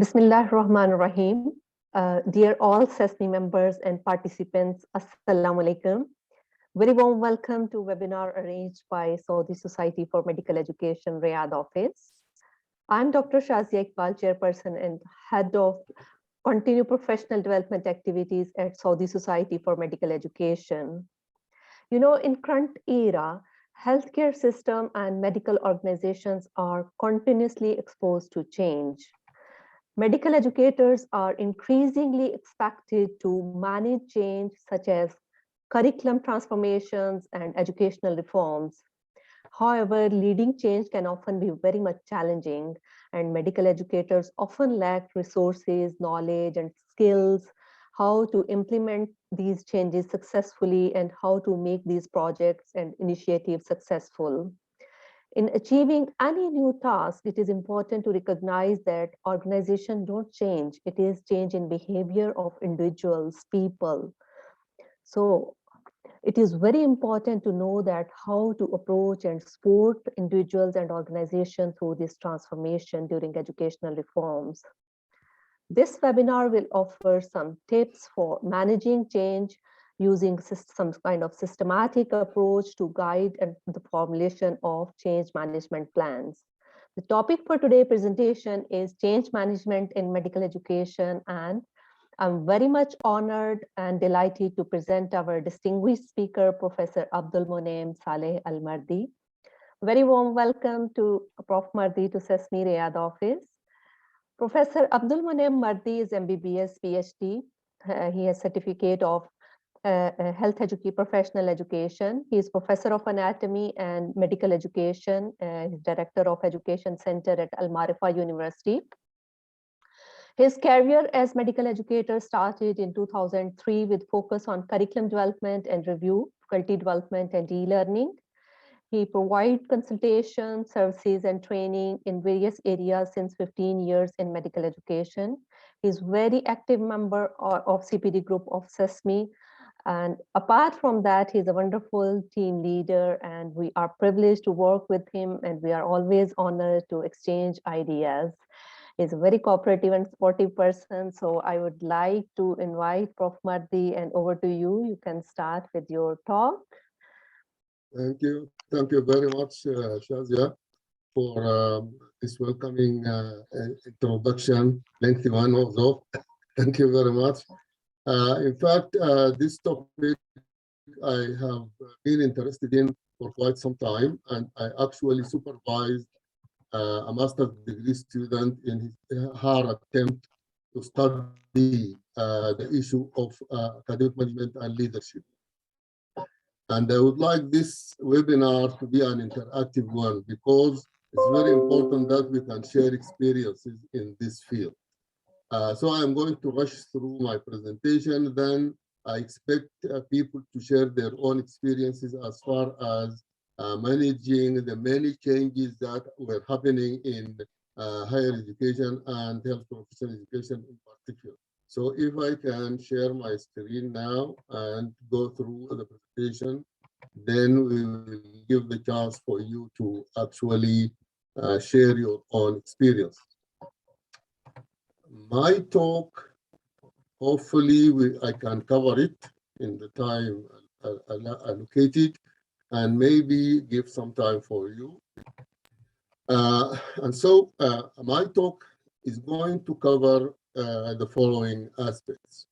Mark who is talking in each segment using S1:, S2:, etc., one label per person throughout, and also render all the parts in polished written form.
S1: Bismillah Rahman Rahim. Dear all SESMI members and participants, Assalamu alaikum. Very warm welcome to webinar arranged by Saudi Society for Medical Education Riyadh office. I'm Dr. Shazia Iqbal, chairperson and head of continued professional development activities at Saudi Society for Medical Education. You know, in current era, healthcare system and medical organizations are continuously exposed to change. Medical educators are increasingly expected to manage change such as curriculum transformations and educational reforms. However, leading change can often be very much challenging, and medical educators often lack resources, knowledge, and skills how to implement these changes successfully and how to make these projects and initiatives successful. In achieving any new task, it is important to recognize that organizations don't change. It is change in behavior of individuals, people. So it is very important to know that how to approach and support individuals and organizations through this transformation during educational reforms. This webinar will offer some tips for managing change using some kind of systematic approach to guide the formulation of change management plans. The topic for today's presentation is change management in medical education, and I'm very much honored and delighted to present our distinguished speaker, Professor Abdul Monem Saleh Al-Mardi. Very warm welcome to Prof. Mardi to Cmihe Riyadh office. Professor Abdul Monem Mardi is MBBS PhD. He has certificate of health professional education. He is professor of anatomy and medical education. He's director of education center at Al Marifa University. His career as medical educator started in 2003 with focus on curriculum development and review, faculty development and e-learning. He provides consultation, services, and training in various areas since 15 years in medical education. He's very active member of CPD group of SESMI. And apart from that, he's a wonderful team leader, and we are privileged to work with him, and we are always honored to exchange ideas. He's a very cooperative and supportive person. So I would like to invite Prof. Mardi, and over to you. You can start with your talk.
S2: Thank you. Thank you very much, Shazia, for this welcoming introduction. Lengthy one also. Thank you very much. In fact, this topic I have been interested in for quite some time, and I actually supervised a master's degree student in her attempt to study the issue of academic management and leadership. And I would like this webinar to be an interactive one because it's very important that we can share experiences in this field. So I'm going to rush through my presentation. Then I expect people to share their own experiences as far as managing the many changes that were happening in higher education and health professional education in particular. So if I can share my screen now and go through the presentation, then we will give the chance for you to actually share your own experience. My talk, hopefully I can cover it in the time allocated and maybe give some time for you. And so my talk is going to cover the following aspects.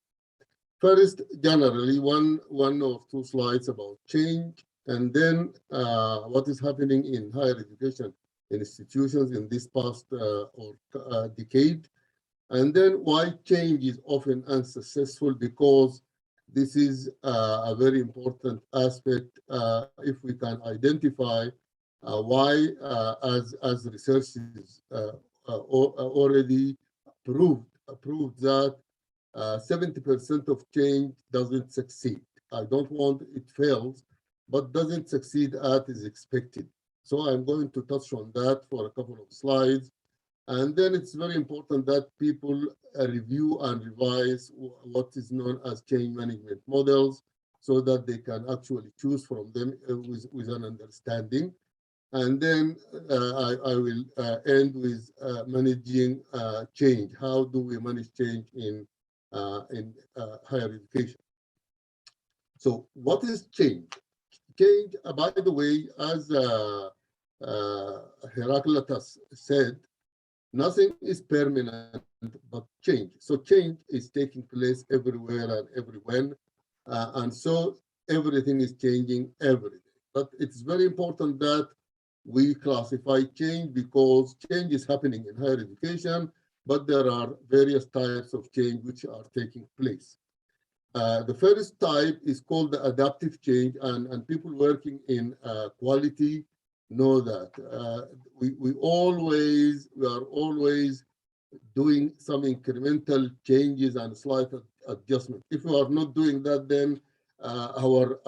S2: First, generally, one or two slides about change, and then what is happening in higher education institutions in this past decade, and then why change is often unsuccessful, because this is a very important aspect if we can identify why, as research is already proved that 70% of change doesn't succeed. I don't want it fails, but doesn't succeed as is expected. So I'm going to touch on that for a couple of slides. And then it's very important that people review and revise what is known as change management models so that they can actually choose from them with an understanding. And then I will end with managing change. How do we manage change in higher education? So what is change? Change, by the way, as Heraclitus said, nothing is permanent but change. So change is taking place everywhere and everywhere. And so everything is changing every day. But it's very important that we classify change because change is happening in higher education, but there are various types of change which are taking place. The first type is called the adaptive change, and people working in quality know that. We are always doing some incremental changes and slight adjustment. If we are not doing that, then our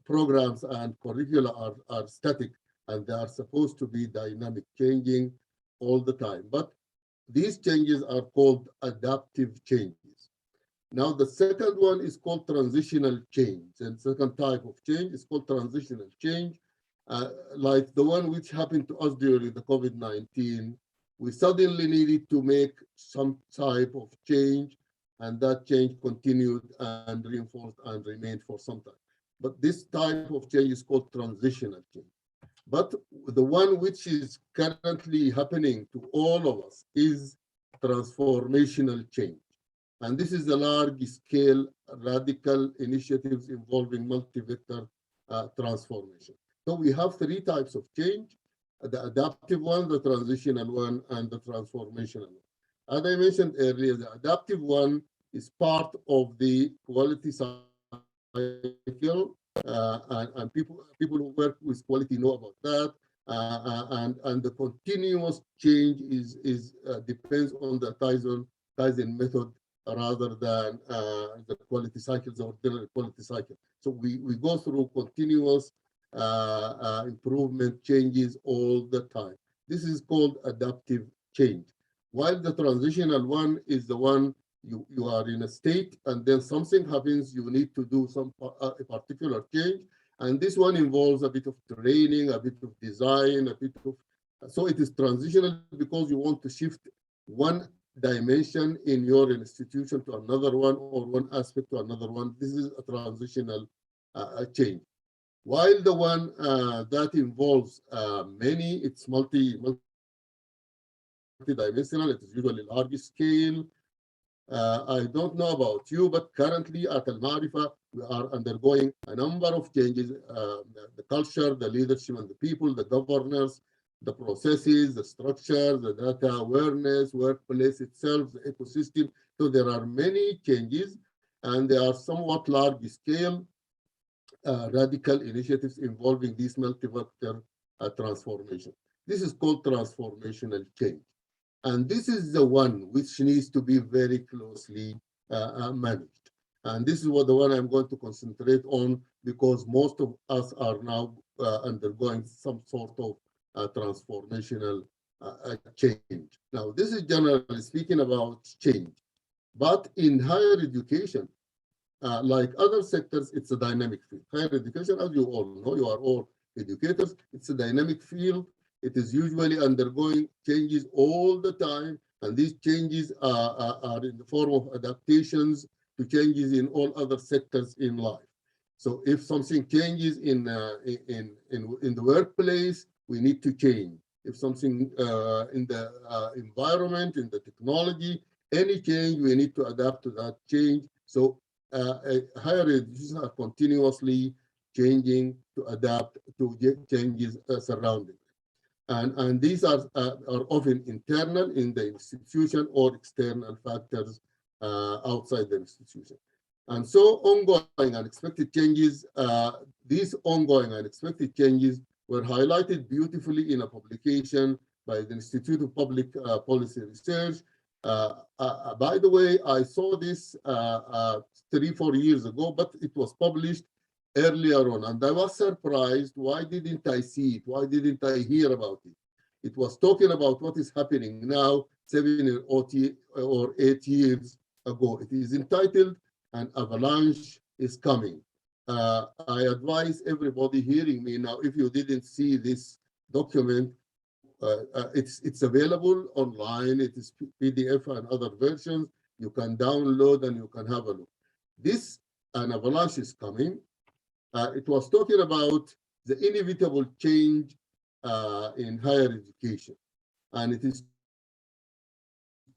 S2: programs and curricula are static, and they are supposed to be dynamic, changing all the time. But these changes are called adaptive changes. Now, the second one is called transitional change. And second type of change is called transitional change, like the one which happened to us during the COVID-19. We suddenly needed to make some type of change, and that change continued and reinforced and remained for some time. But this type of change is called transitional change. But the one which is currently happening to all of us is transformational change. And this is a large-scale radical initiatives involving multi-vector transformation. So we have three types of change: the adaptive one, the transitional one, and the transformational one. As I mentioned earlier, the adaptive one is part of the quality cycle, and people who work with quality know about that. And the continuous change depends on the Kaizen method rather than the quality cycles or ordinary quality cycle. So we go through continuous improvement changes all the time. This is called adaptive change. While the transitional one is the one you are in a state and then something happens, you need to do a particular change. And this one involves a bit of training, a bit of design, so it is transitional because you want to shift one dimension in your institution to another one or one aspect to another one. This is a transitional change. While the one that involves it's multi-dimensional, it is usually large scale. I don't know about you, but currently at Al-Marifa, we are undergoing a number of changes, the culture, the leadership and the people, the governance, the processes, the structure, the data awareness, workplace itself, the ecosystem. So there are many changes, and they are somewhat large scale radical initiatives involving these multi-vector transformation. This is called transformational change. And this is the one which needs to be very closely managed. And this is the one I'm going to concentrate on because most of us are now undergoing some sort of transformational change. Now, this is generally speaking about change. But in higher education, like other sectors, it's a dynamic field. Higher education, as you all know, you are all educators, it's a dynamic field. It is usually undergoing changes all the time, and these changes are in the form of adaptations to changes in all other sectors in life. So if something changes in the workplace, we need to change. If something in the environment, in the technology, any change, we need to adapt to that change. So higher education are continuously changing to adapt to changes surrounding. And these are often internal in the institution or external factors outside the institution. And so ongoing unexpected changes, these ongoing unexpected changes were highlighted beautifully in a publication by the Institute of Public Policy Research. By the way, I saw this 3-4 years ago, but it was published earlier on, and I was surprised. Why didn't I see it? Why didn't I hear about it? It was talking about what is happening now 7 or 8 years ago. It is entitled "An Avalanche is Coming." I advise everybody hearing me now, if you didn't see this document. It's available online. It is PDF and other versions. You can download and you can have a look. This an avalanche is coming. It was talking about the inevitable change in higher education, and it is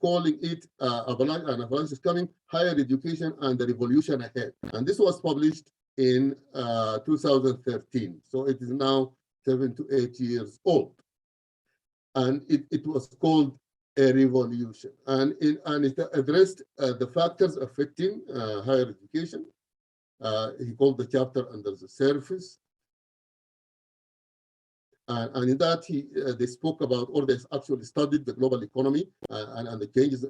S2: calling it an avalanche is coming, higher education and the revolution ahead. And this was published in 2013. So it is now 7 to 8 years old. And it was called a revolution. And it addressed the factors affecting higher education. He called the chapter Under the Surface. And in that, they spoke about, or they actually studied the global economy and the changes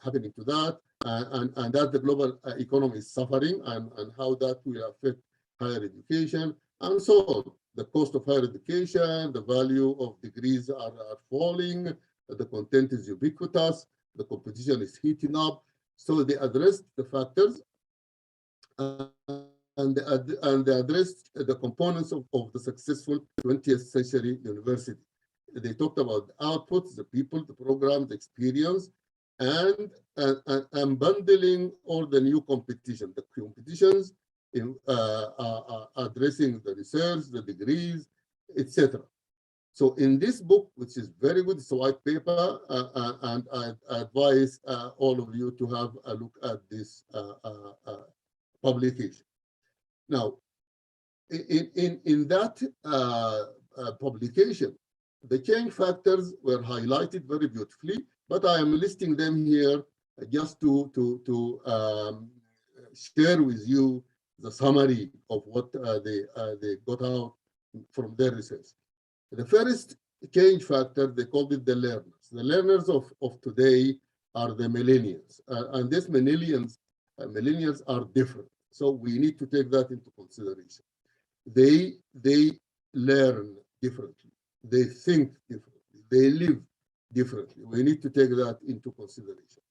S2: happening to that, and that the global economy is suffering, and how that will affect higher education, and so on. The cost of higher education, the value of degrees are falling, the content is ubiquitous, the competition is heating up. So they addressed the factors and they addressed the components of the successful 20th century university. They talked about the outputs, the people, the programs, the experience, and bundling all the new competition, the competitions in addressing the research, the degrees, etc. So in this book, which is very good, it's a white paper, and I advise all of you to have a look at this publication. Now, in that publication, the change factors were highlighted very beautifully, but I am listing them here just to share with you the summary of what they got out from their research. The first change factor, they called it the learners. The learners of today are the millennials, and these millennials are different. So we need to take that into consideration. They learn differently. They think differently. They live differently. We need to take that into consideration.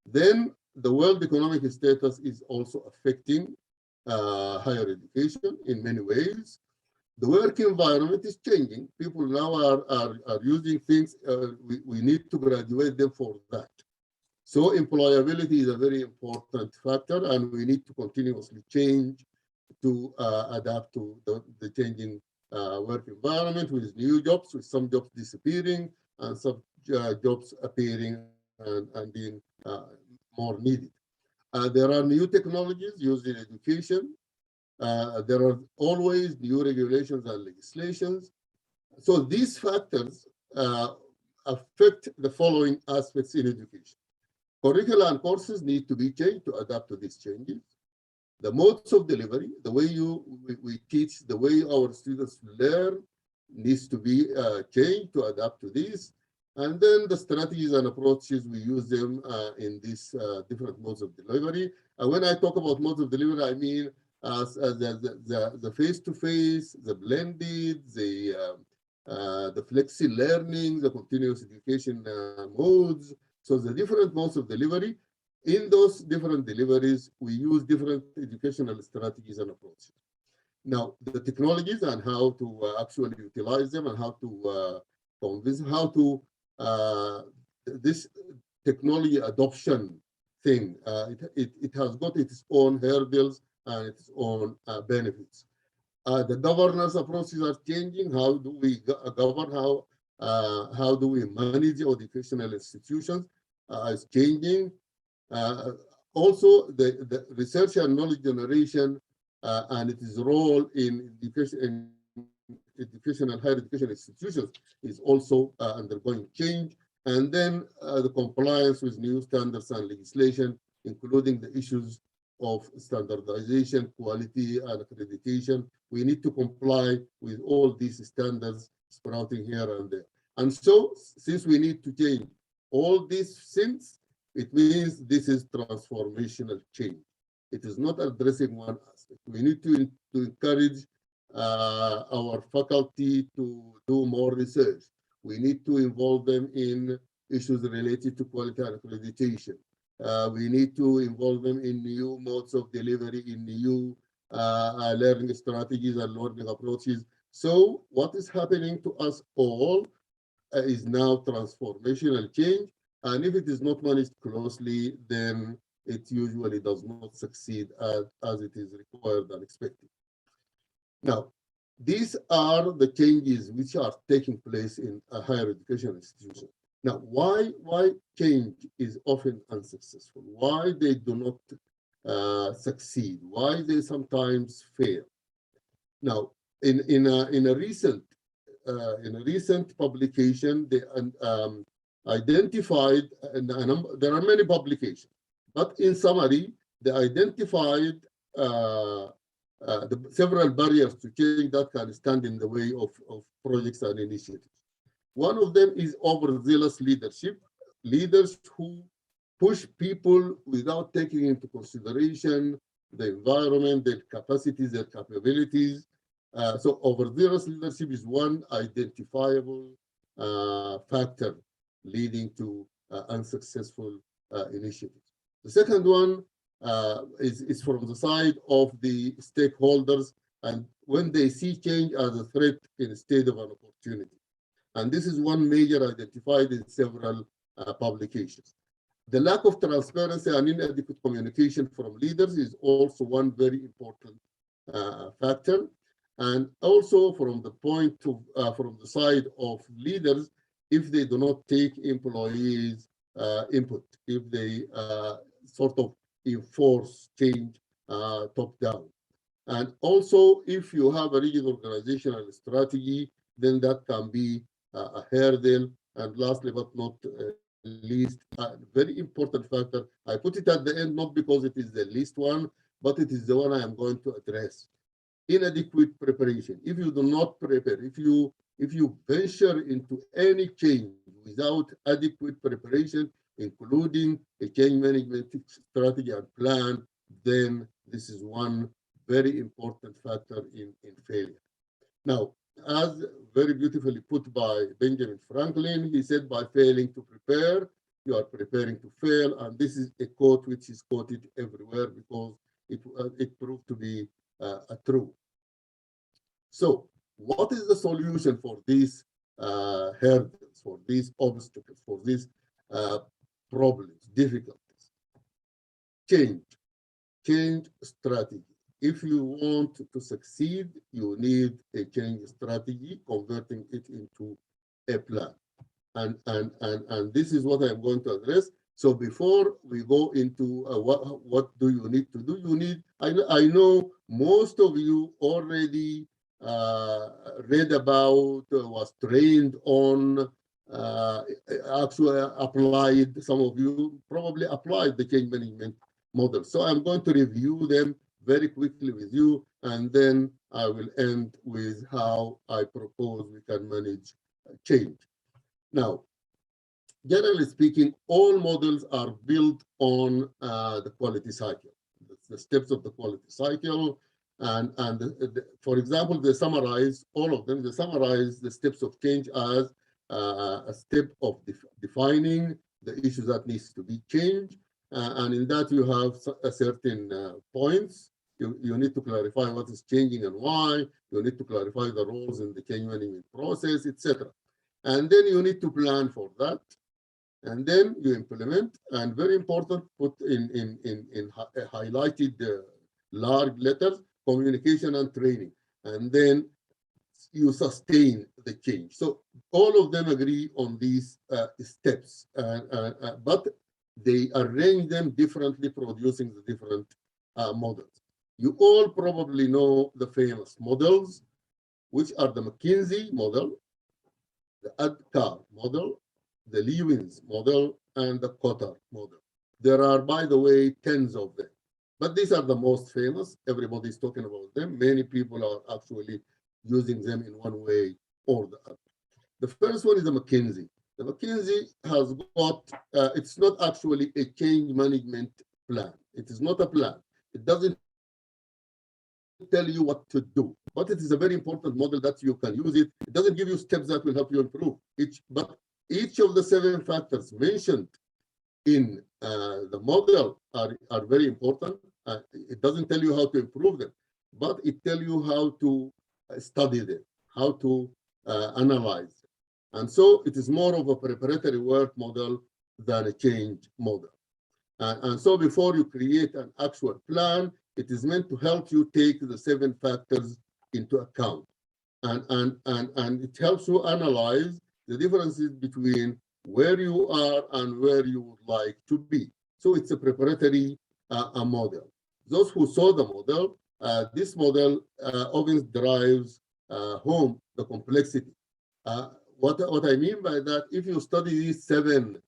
S2: Then the world economic status is also affecting higher education in many ways. The work environment is changing. People now are using things. We need to graduate them for that. So employability is a very important factor, and we need to continuously change to adapt to the changing work environment with new jobs, with some jobs disappearing and some jobs appearing and being more needed. There are new technologies used in education. There are always new regulations and legislations. So these factors affect the following aspects in education. Curricula and courses need to be changed to adapt to these changes. The modes of delivery, the way we teach, the way our students learn needs to be changed to adapt to this. And then the strategies and approaches, we use them in these different modes of delivery. And when I talk about modes of delivery, I mean the face-to-face, the blended, the flexi learning, the continuous education modes. So the different modes of delivery, in those different deliveries, we use different educational strategies and approaches. Now, the technologies and how to actually utilize them and how to convince, how to, this technology adoption thing, it has got its own hurdles and its own benefits. The governance approaches are changing. How do we govern? How do we manage educational institutions? Is changing. Also, the research and knowledge generation and its role in educational higher education institutions is also undergoing change. And then the compliance with new standards and legislation, including the issues of standardization, quality, and accreditation. We need to comply with all these standards sprouting here and there. And so, since we need to change all these things, it means this is transformational change. It is not addressing one aspect. We need to encourage our faculty to do more research. We need to involve them in issues related to quality and accreditation. We need to involve them in new modes of delivery, in new learning strategies and learning approaches. So what is happening to us all is now transformational change. And if it is not managed closely, then it usually does not succeed as it is required and expected. Now, these are the changes which are taking place in a higher education institution. Now, why change is often unsuccessful? Why they do not succeed? Why they sometimes fail? Now, in a recent publication, they identified, there are many publications, but in summary, they identified several barriers to change that can stand in the way of projects and initiatives. One of them is overzealous leadership, leaders who push people without taking into consideration the environment, their capacities, their capabilities. So overzealous leadership is one identifiable factor leading to unsuccessful initiatives. The second one is from the side of the stakeholders, and when they see change as a threat instead of an opportunity. And this is one major identified in several publications. The lack of transparency and inadequate communication from leaders is also one very important factor. And also from the side of leaders, if they do not take employees' input, if they sort of enforce change top down. And also, if you have a rigid organizational strategy, then that can be a hurdle. And lastly, but not least, a very important factor, I put it at the end, not because it is the least one, but it is the one I am going to address. Inadequate preparation. If you do not prepare, if you venture into any change without adequate preparation, including a change management strategy and plan, then this is one very important factor in failure. Now, as very beautifully put by Benjamin Franklin, he said, by failing to prepare, you are preparing to fail. And this is a quote which is quoted everywhere because it proved to be true. So what is the solution for these hurdles, for these obstacles, for these problems, difficulties? Change strategy. If you want to succeed, you need a change strategy, converting it into a plan. And this is what I'm going to address. So before we go into what do you need to do, I know most of you already read about, was trained on, actually applied, some of you probably applied the change management model. So I'm going to review them very quickly with you, and then I will end with how I propose we can manage change. Now, generally speaking, all models are built on the quality cycle, the steps of the quality cycle. And for example, they summarize all of them. They summarize the steps of change as a step of defining the issues that needs to be changed. And in that you have a certain points. You need to clarify what is changing and why. You need to clarify the roles in the change management process, etc. And then you need to plan for that. And then you implement, and very important, put in highlighted large letters, communication and training. And then you sustain the change. So all of them agree on these steps, but they arrange them differently, producing the different models. You all probably know the famous models, which are the McKinsey model, the ADKAR model, the Lewins model, and the Kotter model. There are, by the way, tens of them, but these are the most famous. Everybody's talking about them. Many people are actually using them in one way or the other. The first one is the McKinsey. The McKinsey has got, it's not actually a change management plan. It is not a plan. It doesn't tell you what to do, but it is a very important model that you can use it. It doesn't give you steps that will help you improve. But each of the 7 factors mentioned in the model are very important. It doesn't tell you how to improve them, but it tells you how to study them, how to analyze. And so it is more of a preparatory work model than a change model. And so before you create an actual plan, it is meant to help you take the 7 factors into account. And it helps you analyze the differences between where you are and where you would like to be. So it's a preparatory model. Those who saw the model, this model often drives home the complexity. What I mean by that, if you study these 7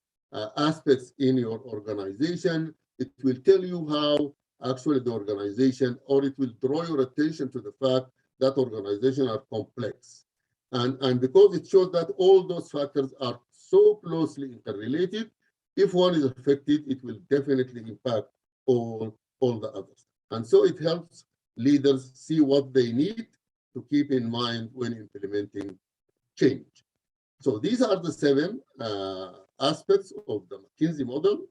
S2: aspects in your organization, it will tell you how actually the organization, or it will draw your attention to the fact that organizations are complex. And because it shows that all those factors are so closely interrelated, if one is affected, it will definitely impact all the others. And so it helps leaders see what they need to keep in mind when implementing change. So these are the 7 aspects of the McKinsey model.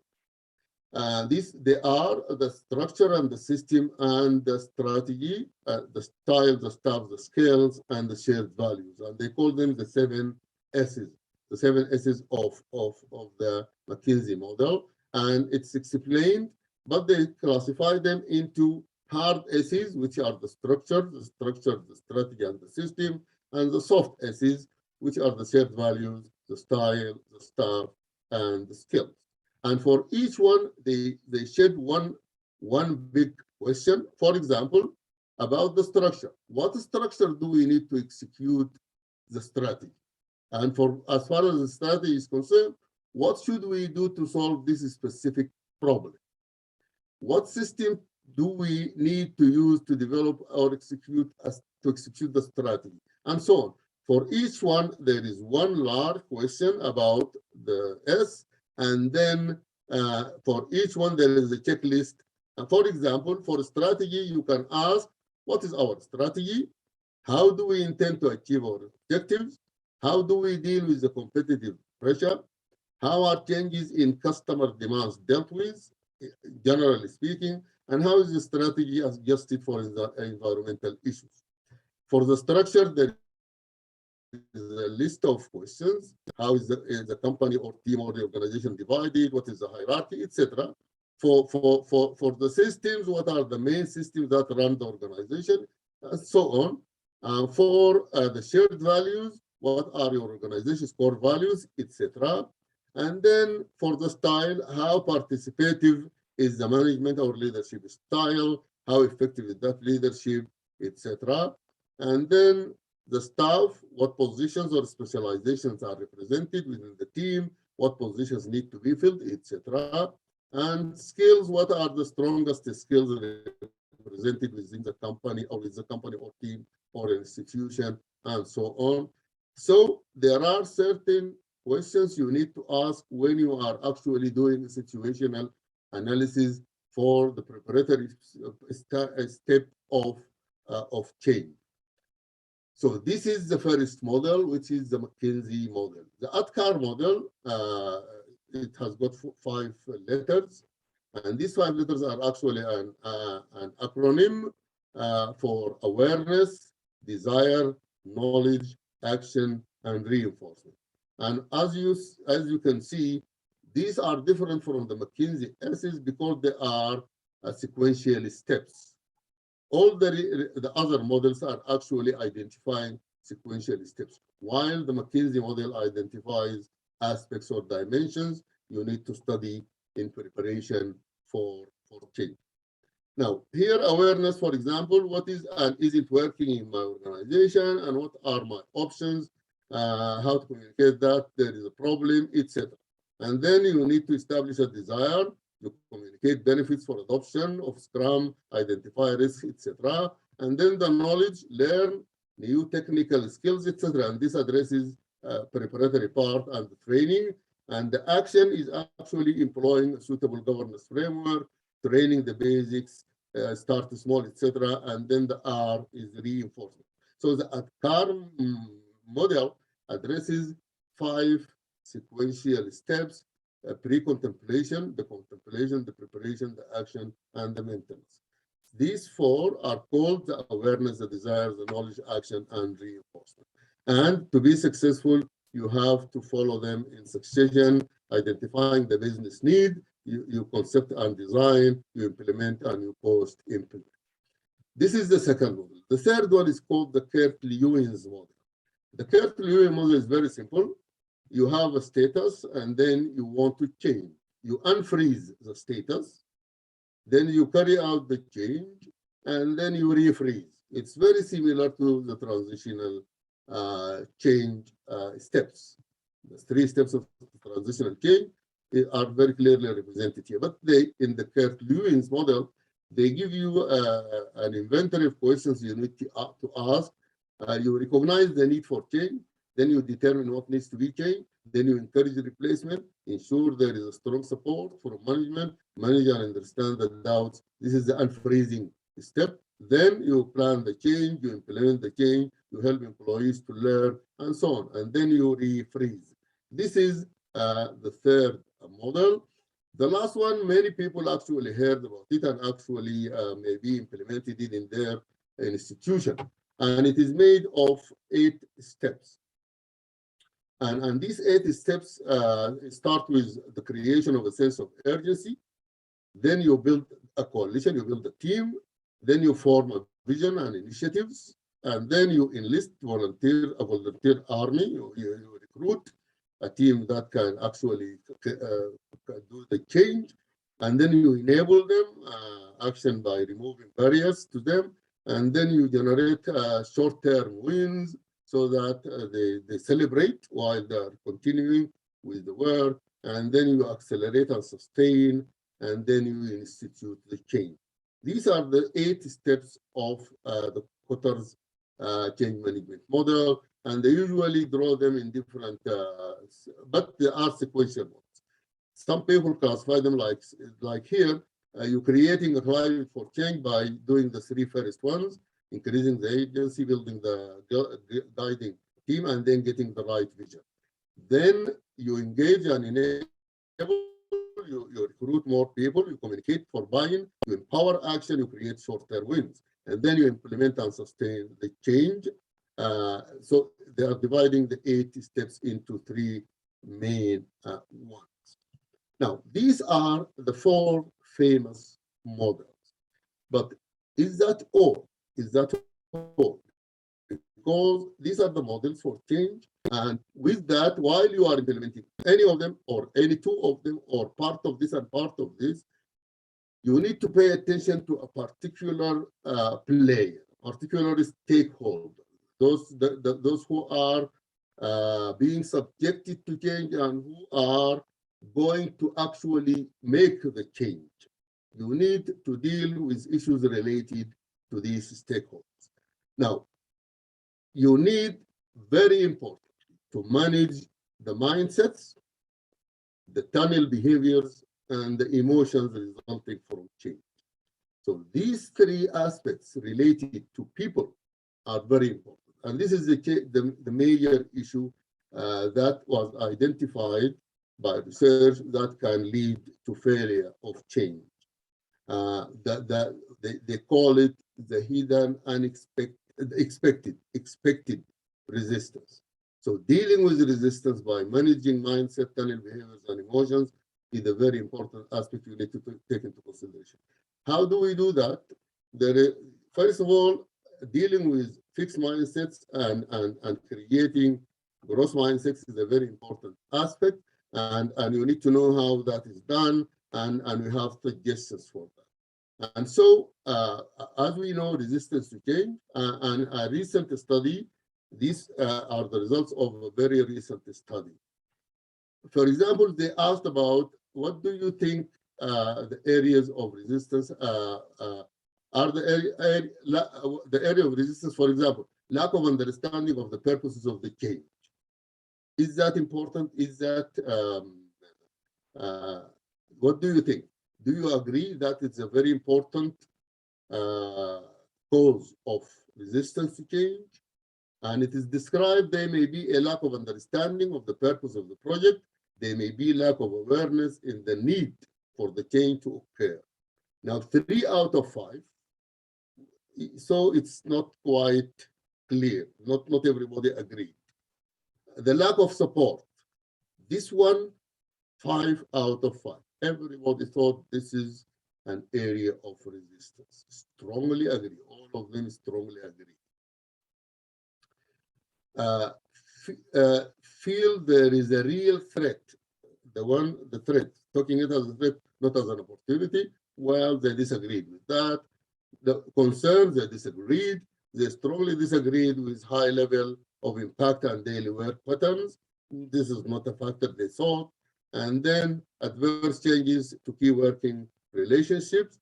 S2: They are the structure and the system and the strategy, the style, the staff, the skills, and the shared values. And they call them the 7 S's, the 7 S's of the McKinsey model. And it's explained, but they classify them into hard S's, which are the structure, the strategy, and the system, and the soft S's, which are the shared values, the style, the staff, and the skills. And for each one, they shed one big question. For example, about the structure. What structure do we need to execute the strategy? And for as far as the strategy is concerned, what should we do to solve this specific problem? What system do we need to use to develop or execute the strategy? And so on. For each one, there is one large question about the S, and then for each one, there is a checklist. And for example, for strategy, you can ask, what is our strategy? How do we intend to achieve our objectives? How do we deal with the competitive pressure? How are changes in customer demands dealt with, generally speaking? And how is the strategy adjusted for the environmental issues? For the structure, there is a list of questions. How is the company or team or the organization divided? What is the hierarchy, etc. For the systems, what are the main systems that run the organization, and so on. For the shared values, what are your organization's core values, etc. And then for the style, how participative is the management or leadership style? How effective is that leadership, etc. And then the staff, what positions or specializations are represented within the team, what positions need to be filled, etc. And skills, what are the strongest skills represented within the company or with the company or team or institution, and so on. So there are certain questions you need to ask when you are actually doing situational analysis for the preparatory step of change. So this is the first model, which is the McKinsey model. The ADKAR model, it has got 5 letters, and these 5 letters are actually an acronym for awareness, desire, knowledge, action, and reinforcement. And as you can see, these are different from the McKinsey S's because they are sequential steps. All the other models are actually identifying sequential steps, while the McKinsey model identifies aspects or dimensions you need to study in preparation for change. Now, here awareness, for example, what is and isn't working in my organization, and what are my options, how to communicate that there is a problem, etc. And then you need to establish a desire, to communicate benefits for adoption of Scrum, identify risks, etc. And then the knowledge, learn new technical skills, etc. And this addresses preparatory part and the training. And the action is actually employing a suitable governance framework, training the basics, start small, etc. And then the R is reinforcement. So the ADKAR model addresses 5 sequential steps: pre-contemplation, the contemplation, the preparation, the action, and the maintenance. These four are called the awareness, the desire, the knowledge, action, and reinforcement. And to be successful, you have to follow them in succession, identifying the business need, you concept and design, you implement, and you post-implement. This is the second model. The third one is called the Kurt-Lewin's model. The Kurt-Lewin model is very simple. You have a status, and then you want to change. You unfreeze the status, then you carry out the change, and then you refreeze. It's very similar to the transitional change steps. The three steps of transitional change are very clearly represented here. But they, in the Kurt-Lewin's model, they give you an inventory of questions you need to ask. You recognize the need for change, then you determine what needs to be changed, then you encourage replacement, ensure there is a strong support from management, manage and understand the doubts. This is the unfreezing step. Then you plan the change, you implement the change, you help employees to learn, and so on. And then you refreeze. This is the third model. The last one, many people actually heard about it and actually maybe implemented it in their institution. And it is made of 8 steps. And these 8 steps start with the creation of a sense of urgency. Then you build a coalition, you build a team. Then you form a vision and initiatives. And then you enlist a volunteer army. You recruit a team that can actually do the change. And then you enable them, action by removing barriers to them. And then you generate short-term wins, so that they celebrate while they are continuing with the work, and then you accelerate and sustain, and then you institute the change. These are the 8 steps of the Kotter's change management model, and they usually draw them in different, but they are sequential ones. Some people classify them like here, you're creating a climate for change by doing the 3 first ones, increasing the agency, building the guiding team, and then getting the right vision. Then you engage and enable, you recruit more people, you communicate for buy-in, you empower action, you create short-term wins, and then you implement and sustain the change. So they are dividing the 8 steps into 3 main ones. Now, these are the 4 famous models, but is that all? Is that all? Because these are the models for change. And with that, while you are implementing any of them or any 2 of them or part of this and part of this, you need to pay attention to a particular player, particular stakeholder, those who are being subjected to change and who are going to actually make the change. You need to deal with issues related to these stakeholders. Now, you need, very important, to manage the mindsets, the tunnel behaviors, and the emotions resulting from change. So these 3 aspects related to people are very important. And this is the major issue that was identified by research that can lead to failure of change. They call it the hidden, expected resistance. So dealing with resistance by managing mindset, tunnel behaviors, and emotions is a very important aspect you need to take into consideration. How do we do that? First of all, dealing with fixed mindsets and creating growth mindsets is a very important aspect, and you need to know how that is done, and we have suggestions for that. And so, as we know, resistance to change, and a recent study, these are the results of a very recent study. For example, they asked about, what do you think the areas of resistance are the area of resistance, for example, lack of understanding of the purposes of the change. Is that important? Is that, what do you think? Do you agree that it's a very important cause of resistance to change? And it is described there may be a lack of understanding of the purpose of the project. There may be lack of awareness in the need for the change to occur. Now, 3 out of 5 so it's not quite clear. Not everybody agreed. The lack of support. This one, 5 out of 5. Everybody thought this is an area of resistance. Strongly agree. All of them strongly agree. Feel there is a real threat. The threat, talking it as a threat, not as an opportunity. Well, they disagreed with that. The concerns, they disagreed. They strongly disagreed with high level of impact and daily work patterns. This is not a factor they thought. And then adverse changes to key working relationships.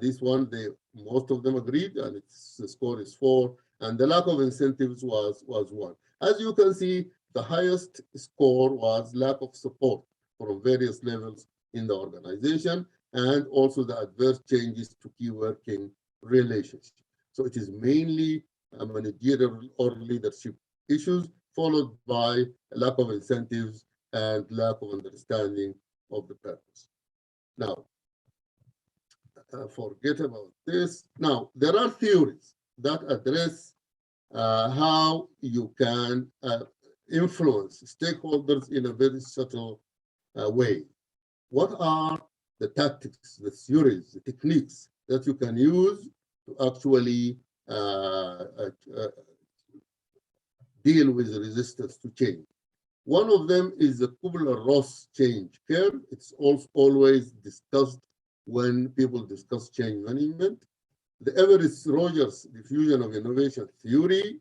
S2: This one, most of them agreed, and the score is 4. And the lack of incentives was 1. As you can see, the highest score was lack of support from various levels in the organization, and also the adverse changes to key working relationships. So it is mainly managerial or leadership issues, followed by a lack of incentives and lack of understanding of the purpose. Now, forget about this. Now, there are theories that address how you can influence stakeholders in a very subtle way. What are the tactics, the theories, the techniques that you can use to actually deal with resistance to change? One of them is the Kubler-Ross change curve. It's also always discussed when people discuss change management. The Everest-Rogers diffusion of innovation theory,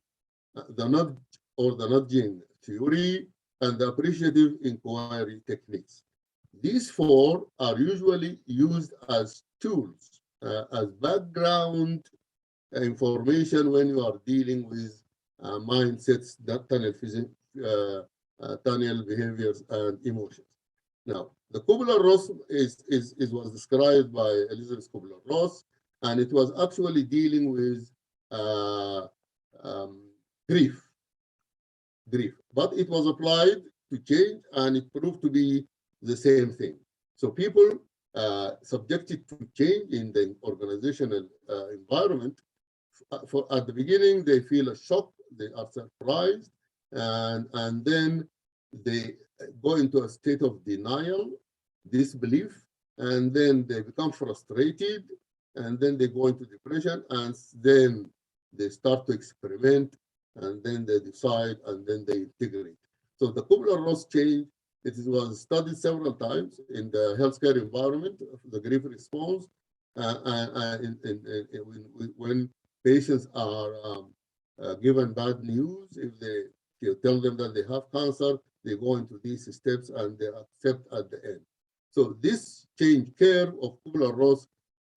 S2: the nudge or the nudging theory, and the appreciative inquiry techniques. These 4 are usually used as tools, as background information when you are dealing with mindsets, that tunnel behaviors and emotions. Now, the Kubler-Ross was described by Elizabeth Kubler-Ross, and it was actually dealing with grief. But it was applied to change, and it proved to be the same thing. So people subjected to change in the organizational environment, at the beginning, they feel a shock, they are surprised, and then they go into a state of denial, disbelief, and then they become frustrated, and then they go into depression, and then they start to experiment, and then they decide, and then they integrate. So the Kubler-Ross change, it was studied several times in the healthcare environment, the grief response, when patients are given bad news, if you tell them that they have cancer, they go into these steps and they accept at the end. So this change curve of Kubler-Ross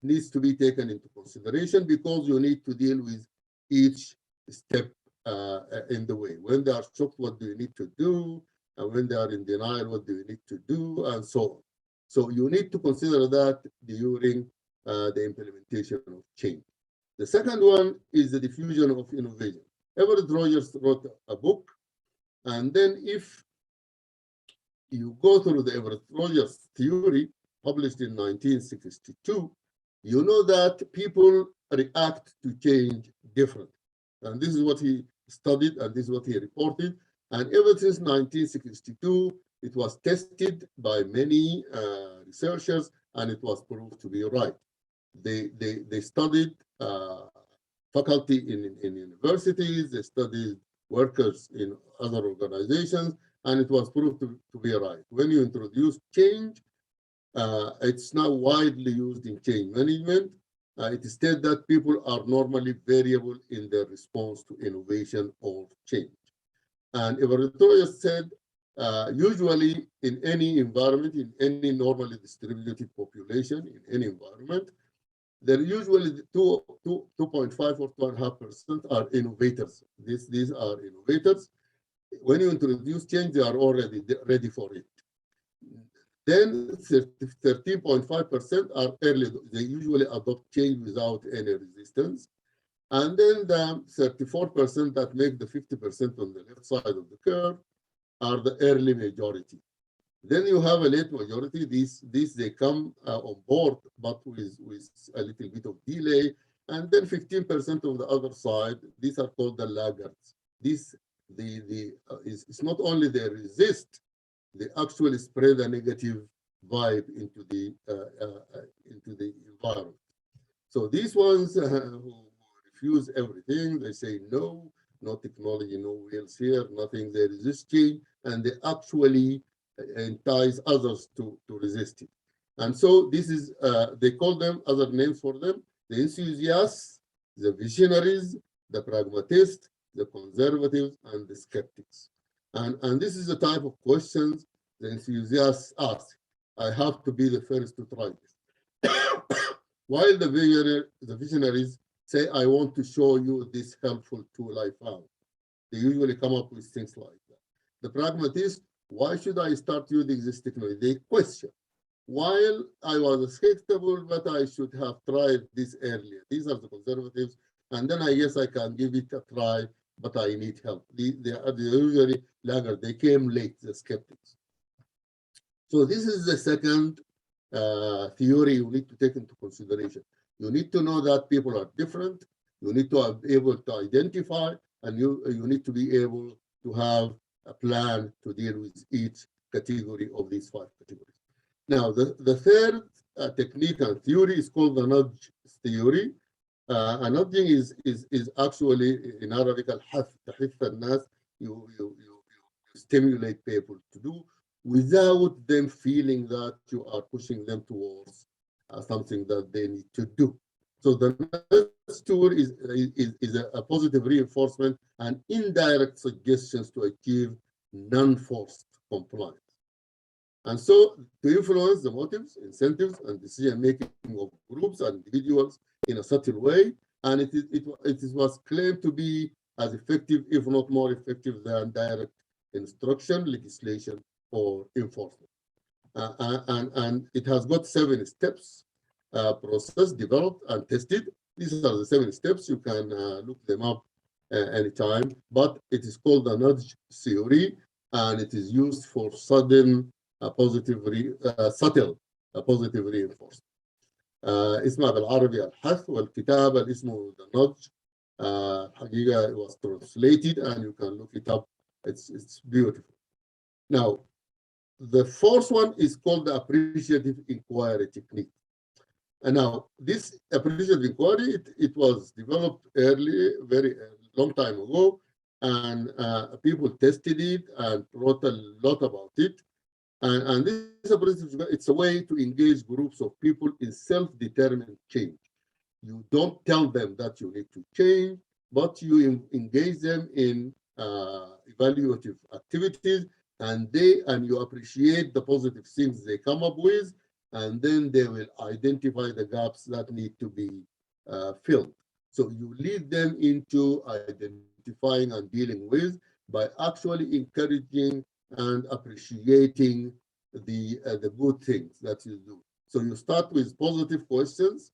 S2: needs to be taken into consideration, because you need to deal with each step in the way. When they are shocked, what do you need to do? And when they are in denial, what do you need to do? And so on. So you need to consider that during the implementation of change. The second one is the diffusion of innovation. Everett Rogers wrote a book, and then if you go through the Everett Rogers theory, published in 1962, you know that people react to change differently. And this is what he studied, and this is what he reported. And ever since 1962, it was tested by many researchers, and it was proved to be right. They studied faculty in universities, they studied workers in other organizations, and it was proved to be right. When you introduce change, it's now widely used in change management. It is said that people are normally variable in their response to innovation or change. And Everett Rogers said, usually in any environment, in any normally distributed population, in any environment, there usually 2.5 or 2.5% are innovators. These are innovators. When you introduce change, they are already ready for it. Then 13.5% are early. They usually adopt change without any resistance. And then the 34% that make the 50% on the left side of the curve are the early majority. Then you have a late majority. These they come on board, but with a little bit of delay. And then 15% of the other side, these are called the laggards. It's not only they resist, they actually spread a negative vibe into the environment. So these ones who refuse everything, they say no, no technology, no wheels here, nothing, they resist change, and they actually entice others to resist it. And so this is, they call them other names for them, the enthusiasts, the visionaries, the pragmatists, the conservatives, and the skeptics. And this is the type of questions the enthusiasts ask. I have to be the first to try this. While the visionaries say, I want to show you this helpful tool I found. They usually come up with things like that. The pragmatist, why should I start using this technology? They question. While I was skeptical, but I should have tried this earlier. These are the conservatives. And then I guess I can give it a try, but I need help. They are usually laggard. They came late, the skeptics. So this is the second theory you need to take into consideration. You need to know that people are different. You need to be able to identify, and you need to be able to have a plan to deal with each category of these 5 categories. Now, the third technique and theory is called the nudge theory. And nudging is actually in Arabic al-hath, tahith al-nas, you stimulate people to do without them feeling that you are pushing them towards something that they need to do. So the nudge tool is a positive reinforcement and indirect suggestions to achieve non-forced compliance. And so to influence the motives, incentives, and decision-making of groups and individuals in a subtle way, and it was claimed to be as effective, if not more effective, than direct instruction, legislation, or enforcement. And it has got 7 steps, processed, developed, and tested. These are the 7 steps. You can look them up anytime, but it is called the nudge theory, and it is used for sudden subtle positive reinforcement. اسمها بالعربي الحث والكتابة اللي اسمه the nudge. حقيقة it was translated and you can look it up. It's beautiful. Now, the fourth one is called the appreciative inquiry technique. And now, this appreciative inquiry, it was developed very long time ago, and people tested it and wrote a lot about it. And this appreciative, it's a way to engage groups of people in self-determined change. You don't tell them that you need to change, but you engage them in evaluative activities, and you appreciate the positive things they come up with, and then they will identify the gaps that need to be filled. So you lead them into identifying and dealing with by actually encouraging and appreciating the good things that you do. So you start with positive questions,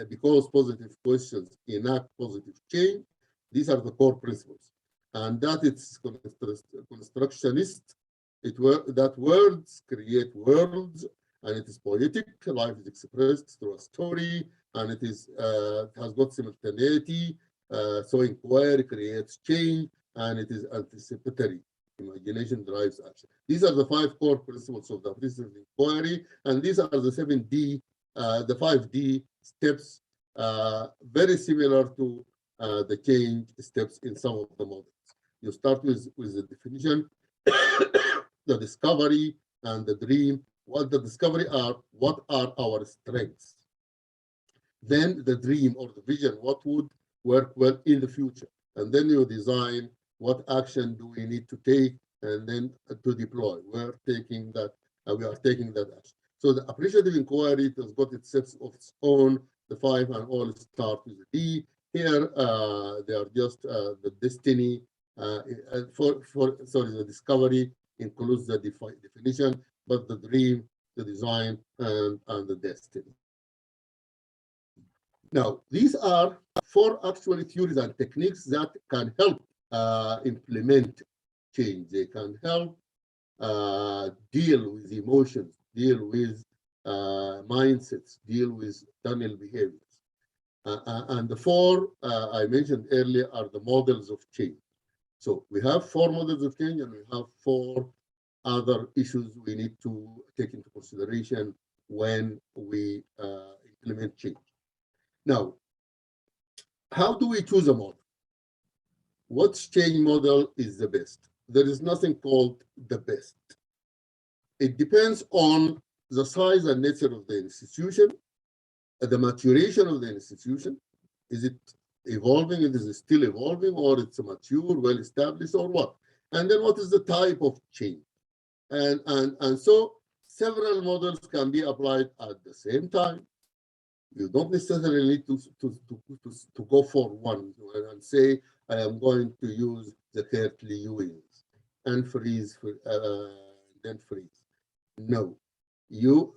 S2: because positive questions enact positive change. These are the core principles. And that it's constructionist. That words create worlds, and it is poetic. Life is expressed through a story, and it has got simultaneity. So inquiry creates change, and it is anticipatory. Imagination drives action. These are the 5 core principles of the appreciative inquiry, and these are the 7D, the 5D steps, very similar to the change steps in some of the models. You start with the definition, the discovery, and the dream. What the discovery are, what are our strengths? Then the dream or the vision, what would work well in the future? And then you design what action do we need to take, and then to deploy. We are taking that action. So the appreciative inquiry has got its steps of its own, the 5, and all start with the D. Here, they are just the destiny. The discovery includes the definition, but the dream, the design, and the destiny. Now, these are 4 actually theories and techniques that can help implement change. They can help deal with emotions, deal with mindsets, deal with tunnel behaviors. And the four I mentioned earlier are the models of change. So we have four models of change, and we have four other issues we need to take into consideration when we implement change. Now, how do we choose a model? What change model is the best? There is nothing called the best. It depends on the size and nature of the institution, the maturation of the institution. Is it evolving? Is it still evolving, or it's mature, well established, or what? And then what is the type of change? And so several models can be applied at the same time. You don't necessarily need to go for one and say, I am going to use the Kirtley Ewings and freeze, then freeze. No, you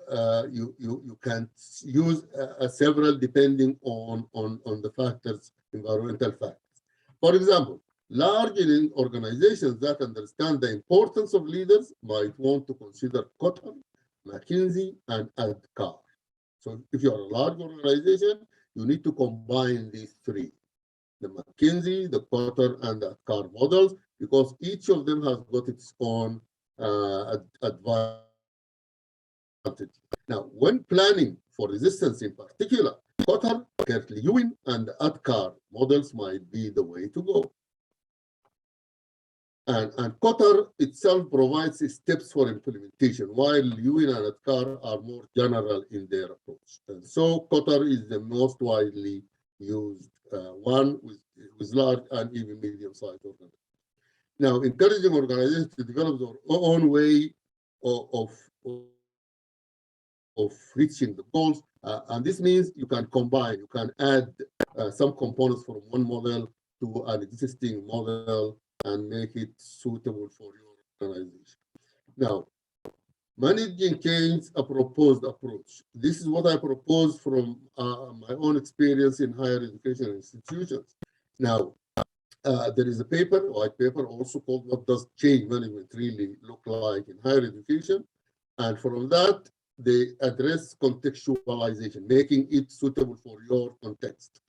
S2: can use several depending on the factors, environmental factors. For example, large organizations that understand the importance of leaders might want to consider Kotter, McKinsey, and ADKAR. So if you're a large organization, you need to combine these three, the McKinsey, the Kotter, and the ADKAR models, because each of them has got its own advantage. Now, when planning for resistance in particular, Kotter, Kirtley Ewing, and ADKAR models might be the way to go. And Kotter itself provides steps for implementation, while Ewing and ADKAR are more general in their approach. And so Kotter is the most widely used one with large and even medium-sized organizations. Now, encouraging organizations to develop their own way of reaching the goals. And this means you can combine, you can add some components from one model to an existing model and make it suitable for your organization. Now, managing change, a proposed approach. This is what I propose from my own experience in higher education institutions. Now, there is a paper, white paper, also called What Does Change Management Really Look Like in Higher Education? And from that, they address contextualization, making it suitable for your context.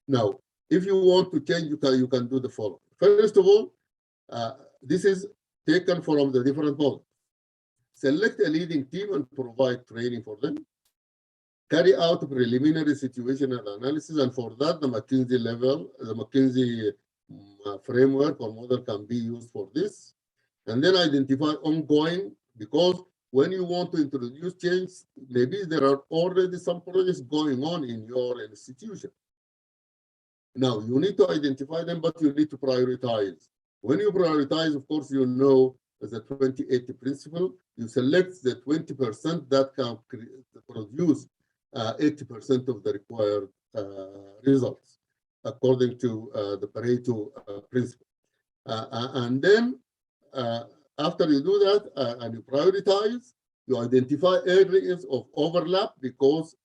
S2: Now, if you want to change, you can do the following. First of all, this is taken from the different models. Select a leading team and provide training for them. Carry out a preliminary situational analysis, and for that, the McKinsey level, the McKinsey framework or model can be used for this. And then identify ongoing, because when you want to introduce change, maybe there are already some projects going on in your institution. Now, you need to identify them, but you need to prioritize. When you prioritize, of course, you know the 20-80 principle. You select the 20% that can produce 80% of the required results, according to the Pareto principle. And then after you do that and you prioritize, you identify areas of overlap, because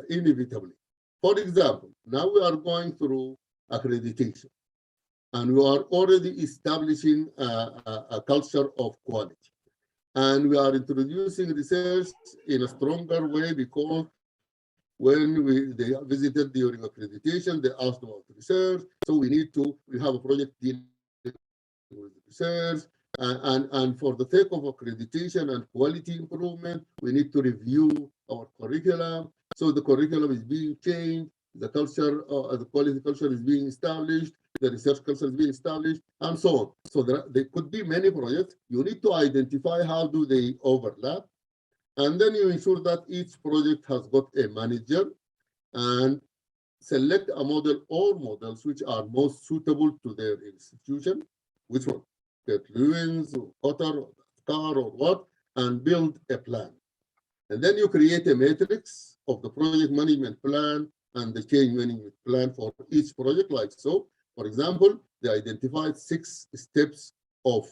S2: inevitably. For example, now we are going through accreditation, and we are already establishing a culture of quality. And we are introducing research in a stronger way, because when they visited during accreditation, they asked about research. So we have a project dealing with research. And for the sake of accreditation and quality improvement, we need to review our curriculum. So the curriculum is being changed, the culture, the quality culture is being established, the research culture is being established, and so on. So there could be many projects. You need to identify how do they overlap, and then you ensure that each project has got a manager, and select a model or models which are most suitable to their institution. Which one? Get Lewins or Kotter or Car or what, and build a plan. And then you create a matrix of the project management plan and the change management plan for each project, like so. For example, they identified 6 steps of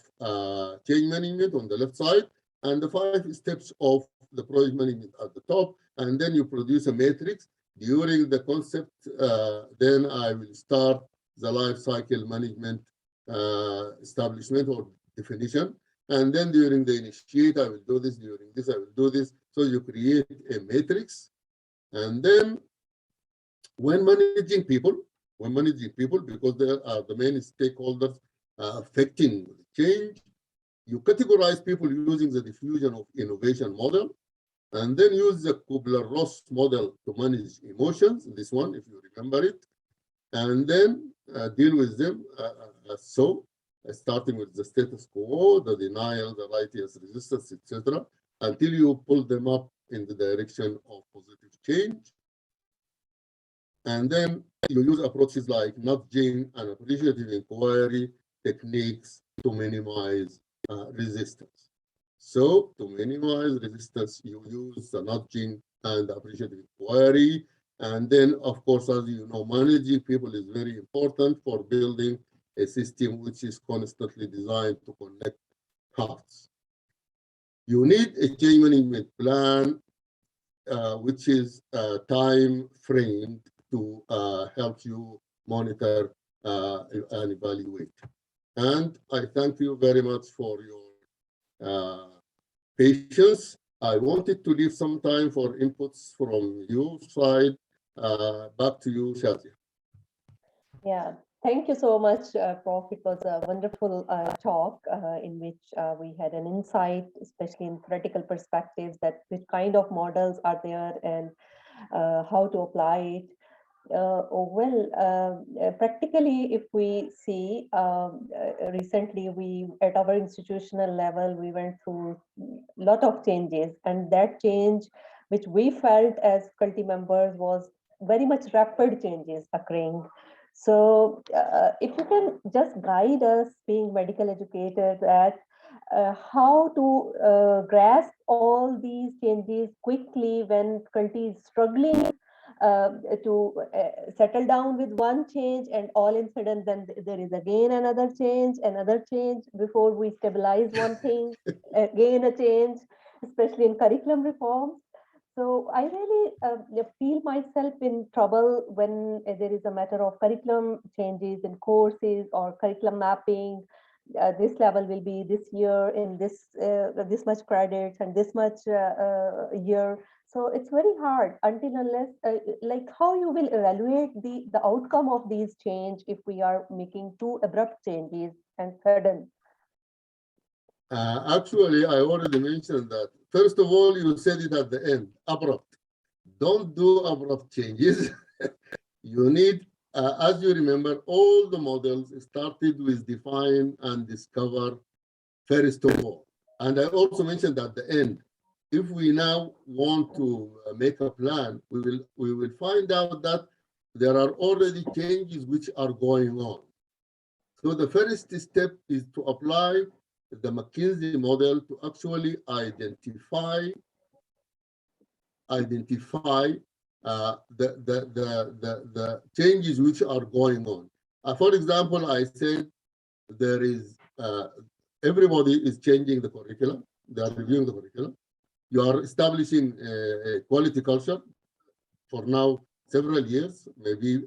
S2: change management on the left side, and the 5 steps of the project management at the top. And then you produce a matrix. During the concept, then I will start the life cycle management establishment or definition. And then during the initiate, I will do this. During this, I will do this. So you create a matrix. And then When managing people, because they are the main stakeholders affecting change, you categorize people using the diffusion of innovation model, and then use the Kubler-Ross model to manage emotions, this one, if you remember it, and then deal with them starting with the status quo, the denial, the righteous resistance, etc., until you pull them up in the direction of positive change. And then you use approaches like nudging and appreciative inquiry techniques to minimize resistance. So to minimize resistance, you use the nudging and appreciative inquiry. And then, of course, as you know, managing people is very important for building a system which is constantly designed to connect hearts. You need a change management plan, which is time framed to help you monitor and evaluate. And I thank you very much for your patience. I wanted to leave some time for inputs from your side. Back to you, Shazia.
S1: Yeah, thank you so much, Prof. It was a wonderful talk in which we had an insight, especially in theoretical perspectives, that which kind of models are there and how to apply it. Practically, if we see, recently we, at our institutional level, we went through a lot of changes, and that change, which we felt as faculty members, was very much rapid changes occurring. So if you can just guide us, being medical educators, at how to grasp all these changes quickly when faculty is struggling to settle down with one change, and all in sudden then there is again another change before we stabilize one thing, again a change, especially in curriculum reforms. So I really feel myself in trouble when there is a matter of curriculum changes in courses or curriculum mapping. This level will be this year in this much credits and this much year. So it's very hard until unless, like, how you will evaluate the outcome of these change if we are making too abrupt changes and sudden.
S2: Actually, I already mentioned that. First of all, you said it at the end, abrupt. Don't do abrupt changes. You need, as you remember, all the models started with define and discover first of all. And I also mentioned at the end, if we now want to make a plan, we will find out that there are already changes which are going on. So the first step is to apply the McKinsey model to actually identify the changes which are going on. For example, I said there is everybody is changing the curriculum. They are reviewing the curriculum. You are establishing a quality culture for now several years. Maybe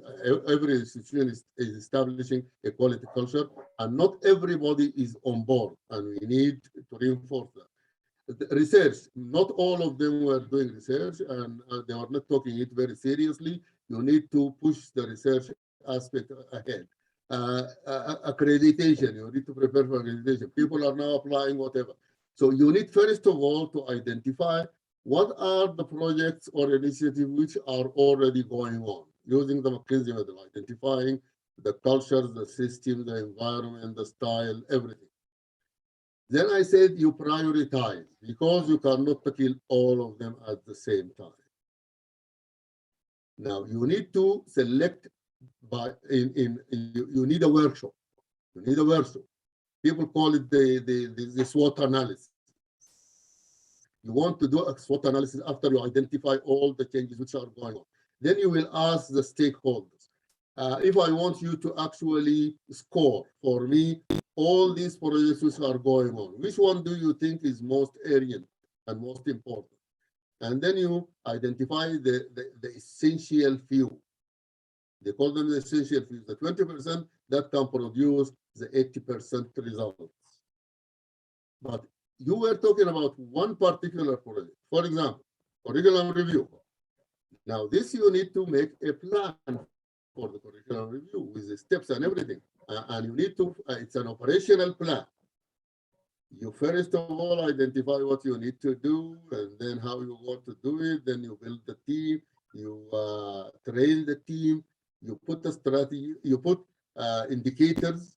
S2: every institution is establishing a quality culture, and not everybody is on board, and we need to reinforce that. The research, not all of them were doing research, and they are not taking it very seriously. You need to push the research aspect ahead. Accreditation, you need to prepare for accreditation. People are now applying whatever. So you need, first of all, to identify what are the projects or initiatives which are already going on, using the McKinsey model, identifying the cultures, the system, the environment, the style, everything. Then I said you prioritize, because you cannot tackle all of them at the same time. Now you need to select you need a workshop. You need a workshop. People call it the SWOT analysis. You want to do a SWOT analysis after you identify all the changes which are going on. Then you will ask the stakeholders, if I want you to actually score for me all these projects which are going on, which one do you think is most urgent and most important? And then you identify the essential few. They call them the essential few, the 20% that can produce the 80% results. But you were talking about one particular project. For example, curriculum review. Now, this you need to make a plan for the curriculum review with the steps and everything. And you need to, it's an operational plan. You first of all identify what you need to do and then how you want to do it. Then you build the team, you train the team, you put the strategy, you put indicators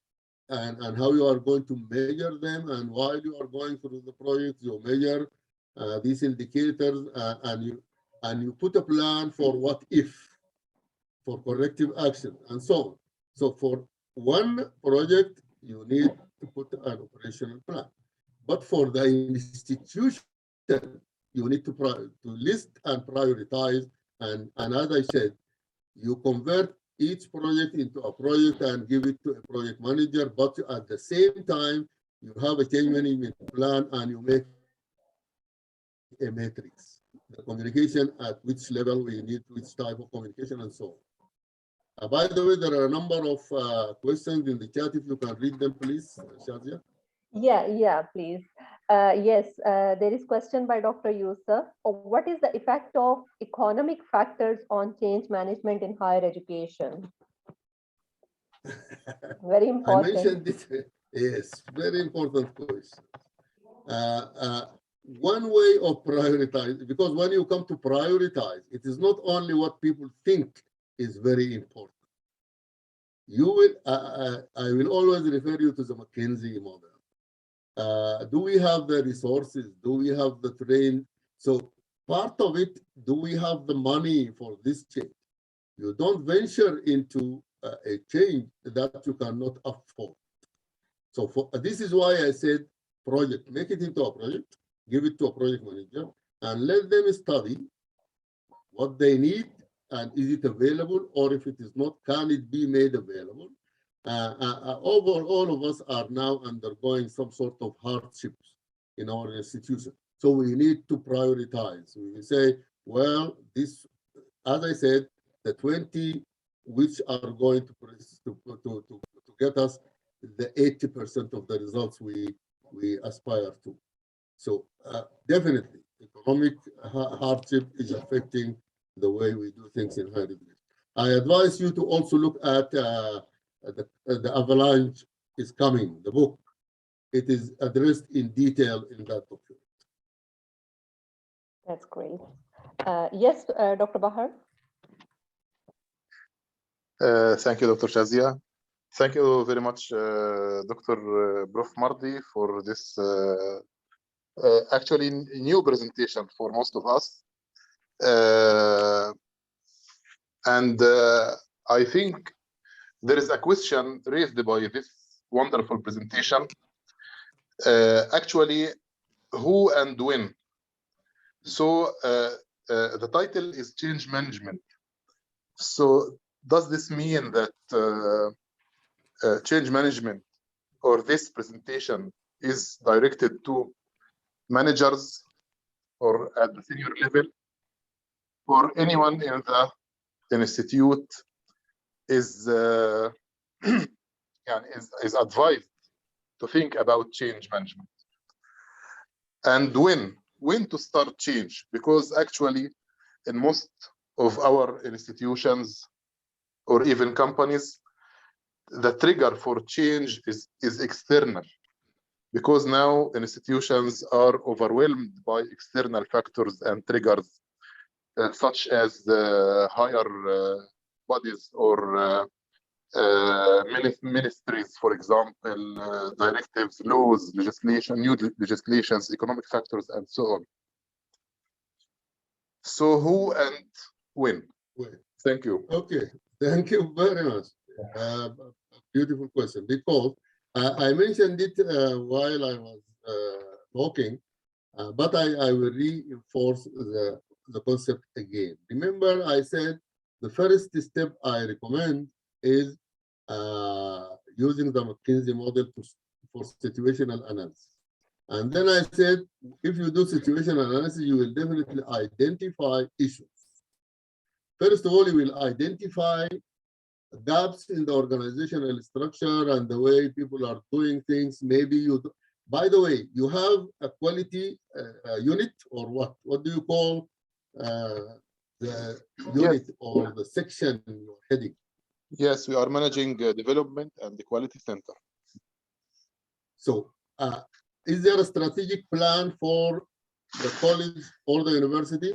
S2: and how you are going to measure them. And while you are going through the project, you measure these indicators and you put a plan for what if, for corrective action, and so on. So for one project, you need to put an operational plan. But for the institution, you need to list and prioritize. And as I said, you convert each project into a project and give it to a project manager. But at the same time, you have a change management plan and you make a matrix. The communication at which level we need, which type of communication, and so on. By the way, there are a number of questions in the chat. If you can read them, please, Shazia.
S1: Yeah, please. Yes, there is question by Dr. Yusuf. What is the effect of economic factors on change management in higher education? Very important.
S2: I mentioned it. Yes, very important question. One way of prioritize, because when you come to prioritize, it is not only what people think is very important. You will, I will always refer you to the McKinsey model. Do we have the resources? Do we have the train? So part of it, do we have the money for this change? You don't venture into a change that you cannot afford. So this is why I said project, make it into a project, give it to a project manager, and let them study what they need and is it available, or if it is not, can it be made available? All of us are now undergoing some sort of hardships in our institution. So we need to prioritize. We say, well, this, as I said, the 20 which are going to get us the 80% of the results we aspire to. So definitely, economic hardship is affecting the way we do things in higher education. I advise you to also look at the Avalanche is Coming, the book. It is addressed in detail in that document.
S1: That's great. Yes, Dr. Bahar.
S3: Thank you, Dr. Shazia. Thank you very much, Dr. Prof. Mardi, for this actually new presentation for most of us. I think there is a question raised by this wonderful presentation. Actually, who and when? So the title is Change Management. So does this mean that change management or this presentation is directed to managers or at the senior level, or anyone in the institute is advised to think about change management? And when to start change? Because actually in most of our institutions or even companies, the trigger for change is external, because now institutions are overwhelmed by external factors and triggers, such as the higher bodies or ministries, for example, directives, laws, legislation, new legislations, economic factors, and so on. So who and when? Thank you.
S2: Okay, thank you very much. Beautiful question, because I mentioned it while I was talking, but I will reinforce the concept again. Remember, I said the first step I recommend is using the McKinsey model for situational analysis. And then I said, if you do situational analysis, you will definitely identify issues. First of all, you will identify gaps in the organizational structure and the way people are doing things. Maybe you do, by the way, you have a quality unit, or what do you call the the unit or the section you're heading?
S3: Yes, we are managing development and the quality center.
S2: So, is there a strategic plan for the college or the university?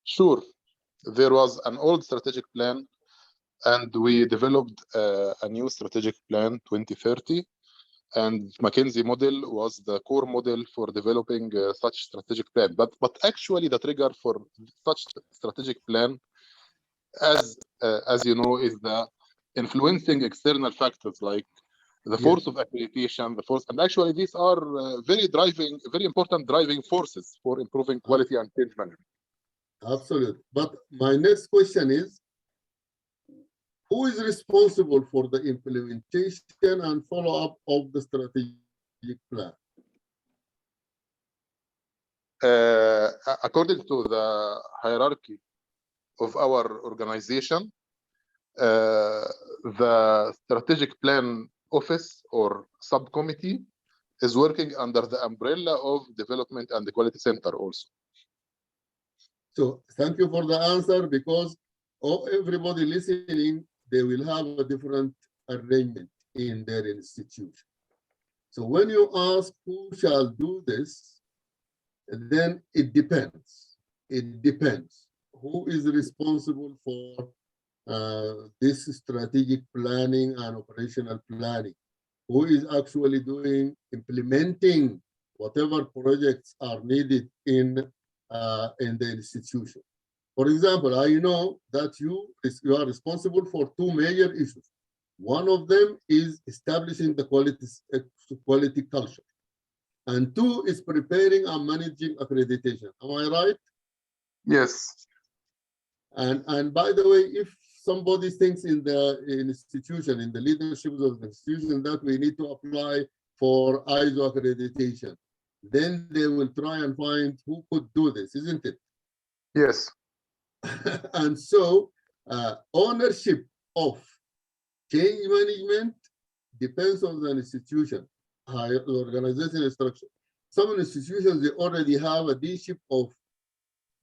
S3: Sure, there was an old strategic plan, and we developed a new strategic plan 2030. And McKinsey model was the core model for developing such strategic plan. But actually, the trigger for such strategic plan, as you know, is the influencing external factors like the force of accreditation, the force, and actually these are very important driving forces for improving quality and change management.
S2: Absolutely. But my next question is, who is responsible for the implementation and follow-up of the strategic plan?
S3: According to the hierarchy of our organization, the strategic plan office or subcommittee is working under the umbrella of development and the quality center also.
S2: So thank you for the answer, because everybody listening, they will have a different arrangement in their institution. So when you ask who shall do this, then it depends. It depends. Who is responsible for this strategic planning and operational planning? Who is actually implementing whatever projects are needed in the institution? For example, I know that you are responsible for two major issues. One of them is establishing the quality culture, and two is preparing and managing accreditation. Am I right?
S3: Yes.
S2: And by the way, if somebody thinks in the institution, in the leadership of the institution, that we need to apply for ISO accreditation, then they will try and find who could do this, isn't it?
S3: Yes.
S2: And so ownership of change management depends on the institution, the organizational structure. Some institutions, they already have a leadership of,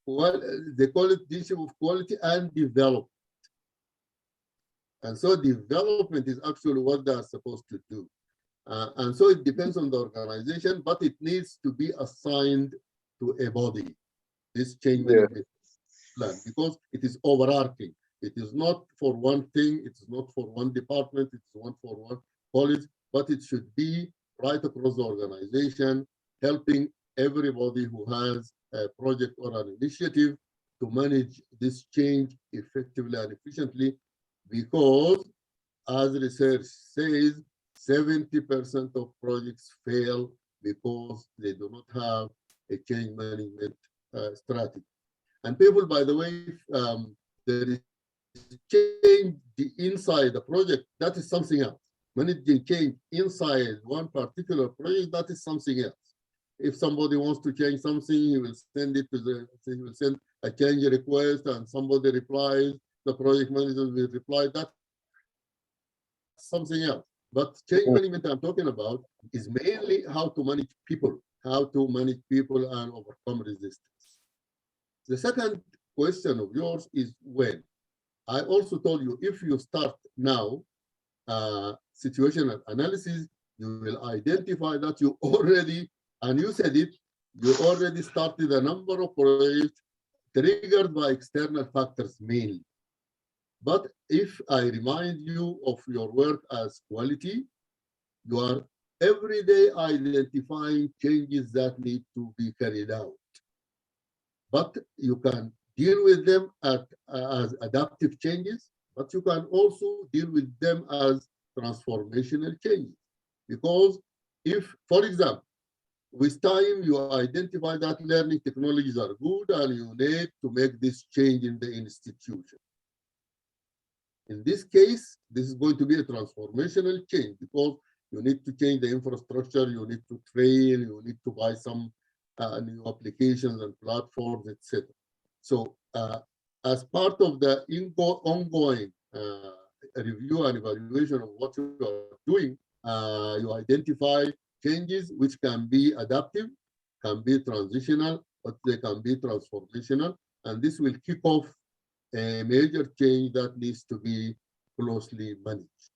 S2: well, they call it leadership of quality and development. And so development is actually what they are supposed to do. And so it depends on the organization, but it needs to be assigned to a body, this change management plan, because it is overarching. It is not for one thing, it is not for one department, it's not for one college, but it should be right across the organization, helping everybody who has a project or an initiative to manage this change effectively and efficiently, because as research says, 70% of projects fail because they do not have a change management strategy. And people, by the way, there is change inside the project, that is something else. Managing change inside one particular project, that is something else. If somebody wants to change something, he will send it to he will send a change request, and somebody replies, the project manager will reply, that's something else. But change management I'm talking about is mainly how to manage people, and overcome resistance. The second question of yours is when. I also told you, if you start now situational analysis, you will identify that you already, and you said it, you already started a number of projects triggered by external factors mainly. But if I remind you of your work as quality, you are every day identifying changes that need to be carried out. But you can deal with them as adaptive changes, but you can also deal with them as transformational changes. Because if, for example, with time you identify that learning technologies are good and you need to make this change in the institution. In this case, this is going to be a transformational change, because you need to change the infrastructure, you need to train, you need to buy some new applications and platforms, etc. So as part of the ongoing review and evaluation of what you are doing, you identify changes which can be adaptive, can be transitional, but they can be transformational. and this will kick off a major change that needs to be closely managed.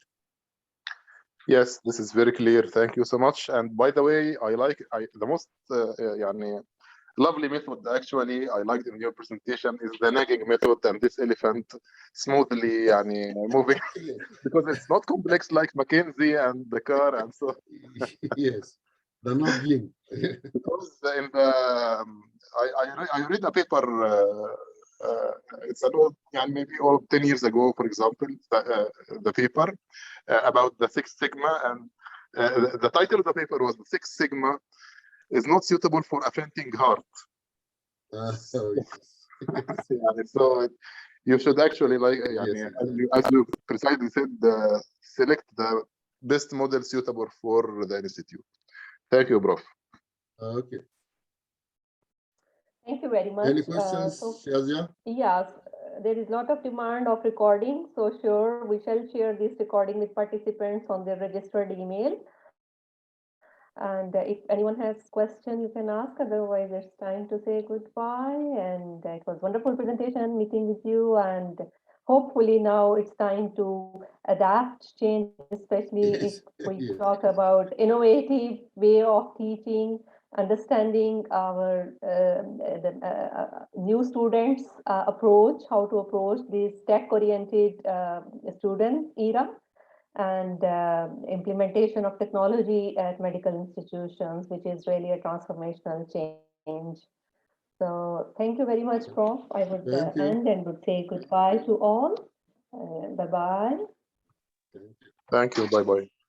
S3: Yes, this is very clear. Thank you so much. And by the way, the most يعني lovely method actually I liked in your presentation is the nagging method, and this elephant smoothly يعني moving because it's not complex like McKinsey and the car and so.
S2: Yes, the nudging.
S3: Because in the I read a paper. It's an old, maybe old 10 years ago, for example, the paper about the Six Sigma, and the title of the paper was "The Six Sigma is not suitable for a fainting heart."
S2: So
S3: So you should actually
S2: yes,
S3: as you precisely said, select the best model suitable for the institute. Thank you, Prof.
S2: okay.
S1: Thank you very much.
S2: Any questions, Shazia?
S1: Yes, there is a lot of demand of recording. So sure, we shall share this recording with participants on their registered email. And if anyone has question, you can ask. Otherwise, it's time to say goodbye. And it was wonderful presentation, meeting with you. And hopefully now it's time to adapt, change, especially if we talk about innovative way of teaching, understanding our new students approach, how to approach this tech-oriented student era, and implementation of technology at medical institutions, which is really a transformational change. So thank you very much, Prof. I would end and would say goodbye to all. Bye-bye.
S3: Thank you. Bye-bye.